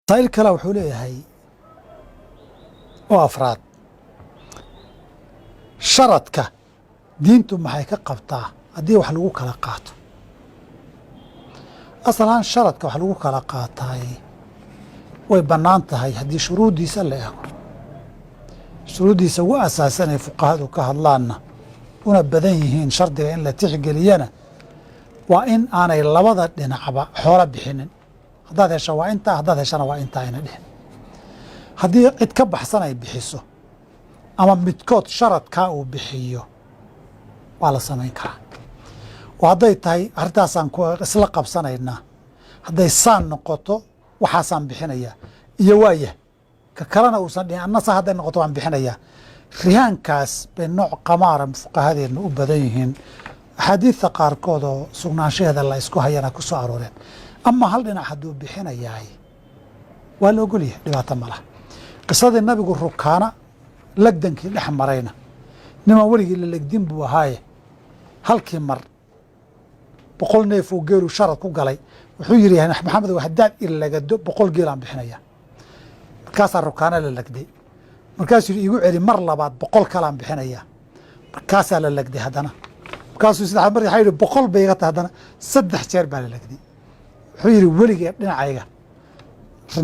مسائل kale wuxuu leeyahay oo afraad sharadka diintu maxay ka qabtaa haddii wax lagu kala qaato asalan sharadka wax lagu kala qaatay way bannaan tahay haddii shuruudiisa la eego shuruudiisa ugu asaasan ee fuqahadu ka hadlaanna una badan yihiin shardiga in la tixgeliyana waa in aanay labada dhinacba xoolo bixinin haddaad hesho waa intaa haddaad heshana waa intaa ayna dhihin haddii cid ka baxsan ay bixiso ama midkood sharadkaa uu bixiyo waa la samayn karaa oo hadday tahay arrintaasaan isla qabsanaynaa hadday saan noqoto waxaasaan bixinayaa iyo waayah ka kalena uusan dhihin annasa hadday noqoto waan bixinayaa rihaankaas bay nooc qamaara fuqahadeenna u badan yihiin axaadiidta qaarkood oo sugnaanshaheeda la isku hayana ku soo arooreen ama hal dhinac hadduu bixinayahay waa la ogolyahay dhibaato ma laha qisadii nabigu rukaana legdankii dhex marayna niman weligii la legdin buu ahaaye halkii mar 100 neef uu geelu sharad ku galay wuxuu yidhi maxamedow haddaad ilagado 100 geelaan bixinaya markaasaa rukaana la legday markaasuu yidhi igu celi mar labaad 100 kalaan bixinaya markaasaa la legday haddana markaasuu saddex mar waxaa yidhi 100 bay iga tahay haddana 3 jeer baa la legday wuxuu yidhi weligee dhinacayga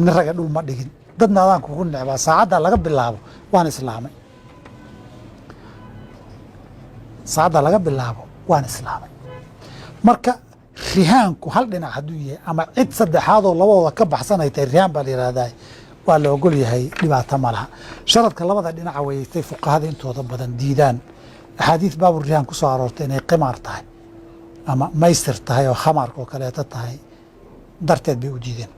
nin raga dhul ma dhigin dadna adaan kugu necbaa saacaddaa laga bilaabo waan islaamay saacaddaa laga bilaabo waan islaamay marka rihaanku hal dhinac hadduu yahay ama cid saddexaadoo labadooda ka baxsanay tahay rihaan baa la yihahdaa waa la ogol yahay dhibaato ma laha sharadka labada dhinaca weeytay fuqahada intooda badan diidaan axaadiis baabu rihaan ku soo aroortay inay qimaar tahay ama maystir tahay oo khamaarka oo kaleeto tahay darteed bay u diideen